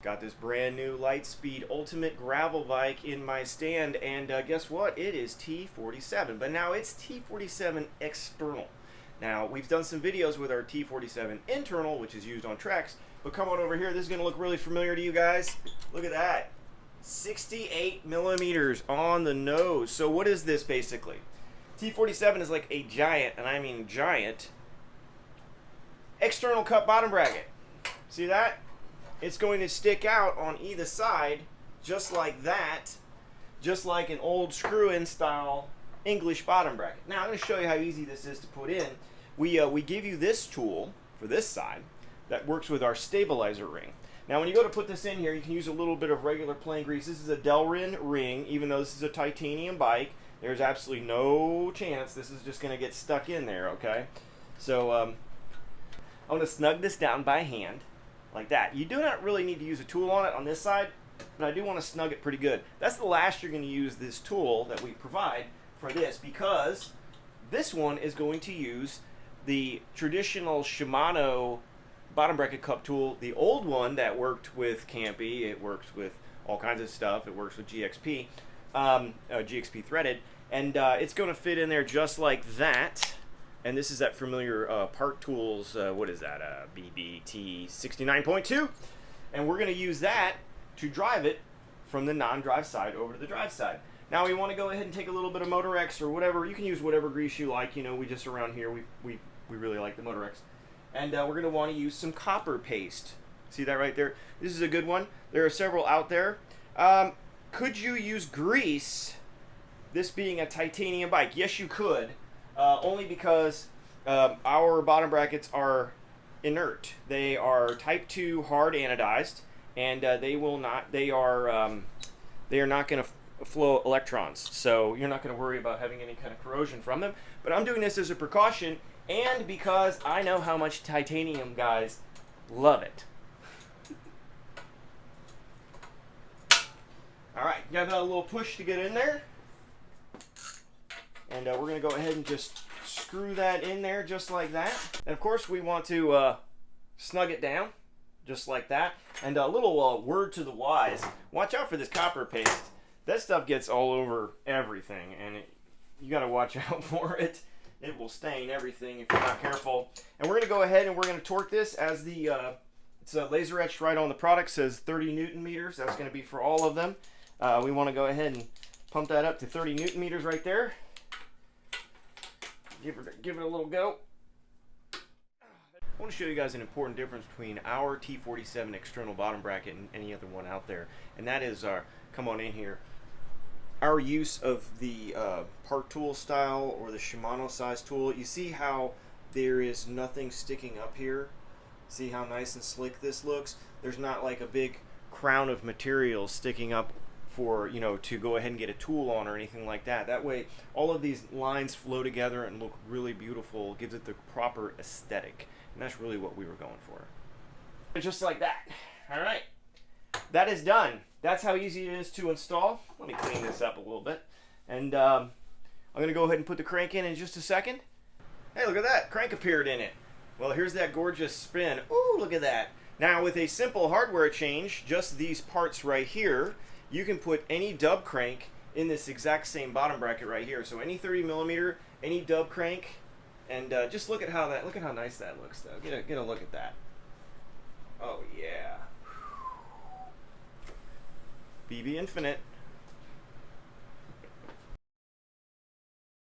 Got this brand new Litespeed Ultimate gravel bike in my stand, and guess what? It is T47, but now it's T47 external. Now, we've done some videos with our T47 internal, which is used on tracks, but come on over here. This is going to look really familiar to you guys. Look at that. 68 millimeters on the nose. So what is this basically? T47 is like a giant, and I mean giant, external cut bottom bracket. See that? It's going to stick out on either side just like that, just like an old screw-in style English bottom bracket. Now I'm going to show you how easy this is to put in. We give you this tool for this side that works with our stabilizer ring. Now when you go to put this in here, you can use a little bit of regular plain grease. This is a Delrin ring. Even though this is a titanium bike, there's absolutely no chance this is just going to get stuck in there, okay? So I'm going to snug this down by hand like that. You do not really need to use a tool on it on this side, but I do want to snug it pretty good. That's the last you're going to use this tool that we provide for this, because this one is going to use the traditional Shimano bottom bracket cup tool, the old one that worked with Campy. It works with all kinds of stuff. It works with GXP, GXP threaded, and it's going to fit in there just like that. And this is that familiar Part Tools, what is that, BB 69.2, and we're going to use that to drive it from the non-drive side over to the drive side. Now we want to go ahead and take a little bit of Motor X or whatever. You can use whatever grease you like. You know, we just around here, we really like the Motor X. And we're going to want to use some copper paste. See that right there? This is a good one. There are several out there. Could you use grease, this being a titanium bike? Yes, you could. Only because our bottom brackets are inert. They are type 2 hard anodized, and they are not going to flow electrons. So you're not going to worry about having any kind of corrosion from them. But I'm doing this as a precaution, and because I know how much titanium guys love it. All right, got a little push to get in there. And we're going to go ahead and just screw that in there just like that. And of course we want to snug it down just like that. And a little word to the wise, watch out for this copper paste. That stuff gets all over everything, and you got to watch out for it. It will stain everything if you're not careful. And we're going to go ahead and we're going to torque this as the, it's laser etched right on the product, says 30 Newton meters. That's going to be for all of them. We want to go ahead and pump that up to 30 Newton meters right there. Give it a little go. I want to show you guys an important difference between our T47 external bottom bracket and any other one out there, and that is our, come on in here, our use of the Part Tool style or the Shimano size tool. You see how there is nothing sticking up here? See how nice and slick this looks? There's not like a big crown of material sticking up for, you know, to go ahead and get a tool on or anything like that. That way all of these lines flow together and look really beautiful, gives it the proper aesthetic, and that's really what we were going for. Just like that. All right, that is done. That's how easy it is to install. Let me clean this up a little bit, and I'm gonna go ahead and put the crank in just a second. Hey, look at that, crank appeared in it. Well, here's that gorgeous spin. Ooh, look at that. Now with a simple hardware change, just these parts right here, you can put any dub crank in this exact same bottom bracket right here. So any 30 millimeter, any dub crank, and just look at how nice that looks though. Get a look at that. Oh yeah. BBInfinite.